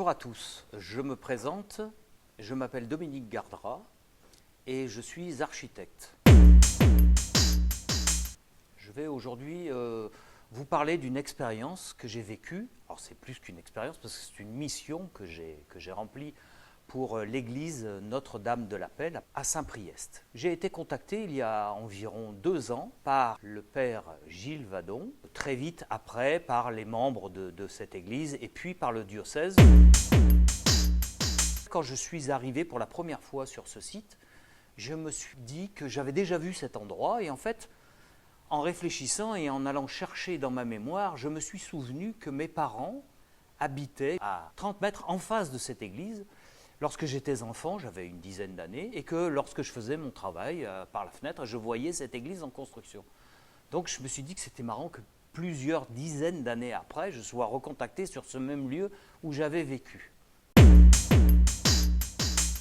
Bonjour à tous, je me présente, je m'appelle Dominique Gardera et je suis architecte. Je vais aujourd'hui vous parler d'une expérience que j'ai vécue. Alors c'est plus qu'une expérience parce que c'est une mission que j'ai remplie pour l'église Notre-Dame de la Paix à Saint-Priest. J'ai été contacté il y a environ 2 ans par le père Gilles Vadon, très vite après par les membres de cette église et puis par le diocèse. Quand je suis arrivé pour la première fois sur ce site, je me suis dit que j'avais déjà vu cet endroit et en fait, en réfléchissant et en allant chercher dans ma mémoire, je me suis souvenu que mes parents habitaient à 30 mètres en face de cette église. Lorsque j'étais enfant, j'avais une dizaine d'années, et que lorsque je faisais mon travail par la fenêtre, je voyais cette église en construction. Donc je me suis dit que c'était marrant que plusieurs dizaines d'années après, je sois recontacté sur ce même lieu où j'avais vécu.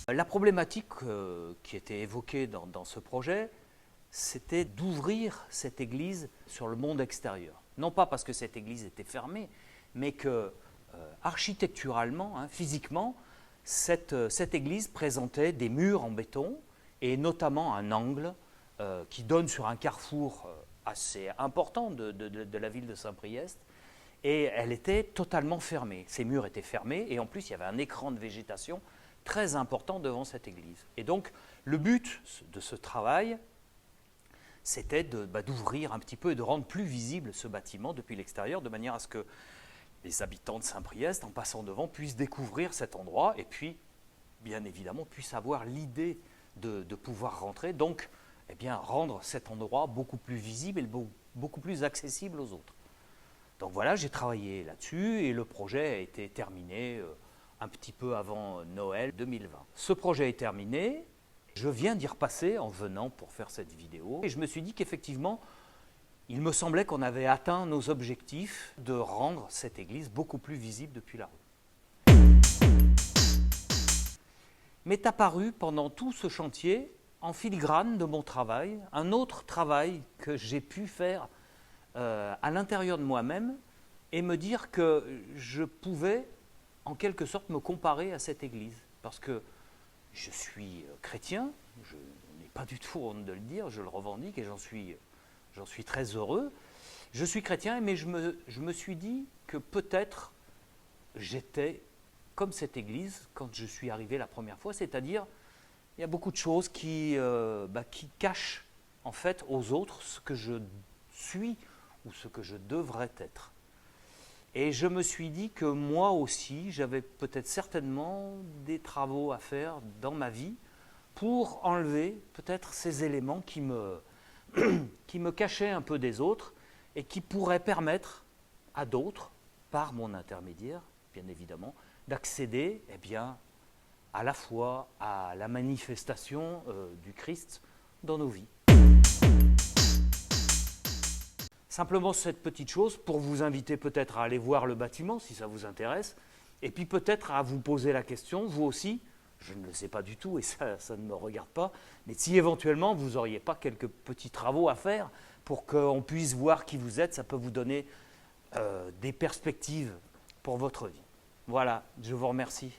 La problématique qui était évoquée dans ce projet, c'était d'ouvrir cette église sur le monde extérieur. Non pas parce que cette église était fermée, mais que architecturalement, physiquement, cette église présentait des murs en béton et notamment un angle qui donne sur un carrefour assez important de la ville de Saint-Priest, et elle était totalement fermée. Ces murs étaient fermés et en plus il y avait un écran de végétation très important devant cette église. Et donc le but de ce travail, c'était d'ouvrir un petit peu et de rendre plus visible ce bâtiment depuis l'extérieur, de manière à ce que les habitants de Saint-Priest, en passant devant, puissent découvrir cet endroit et puis, bien évidemment, puissent avoir l'idée de pouvoir rentrer, donc eh bien, rendre cet endroit beaucoup plus visible et beaucoup plus accessible aux autres. Donc voilà, j'ai travaillé là-dessus et le projet a été terminé un petit peu avant Noël 2020. Ce projet est terminé, je viens d'y repasser en venant pour faire cette vidéo et je me suis dit qu'effectivement, il me semblait qu'on avait atteint nos objectifs de rendre cette église beaucoup plus visible depuis la rue. M'est apparu pendant tout ce chantier, en filigrane de mon travail, un autre travail que j'ai pu faire à l'intérieur de moi-même et me dire que je pouvais en quelque sorte me comparer à cette église. Parce que je suis chrétien, je n'ai pas du tout honte de le dire, je le revendique et j'en suis très heureux. Je suis chrétien, mais je me suis dit que peut-être j'étais comme cette église quand je suis arrivé la première fois, c'est-à-dire il y a beaucoup de choses qui cachent en fait aux autres ce que je suis ou ce que je devrais être. Et je me suis dit que moi aussi, j'avais peut-être certainement des travaux à faire dans ma vie pour enlever peut-être ces éléments qui me cachaient un peu des autres et qui pourraient permettre à d'autres, par mon intermédiaire, bien évidemment, d'accéder à la foi, à la manifestation du Christ dans nos vies. Simplement cette petite chose pour vous inviter peut-être à aller voir le bâtiment si ça vous intéresse, et puis peut-être à vous poser la question, vous aussi, je ne le sais pas du tout et ça ne me regarde pas, mais si éventuellement vous n'auriez pas quelques petits travaux à faire pour qu'on puisse voir qui vous êtes, ça peut vous donner des perspectives pour votre vie. Voilà, je vous remercie.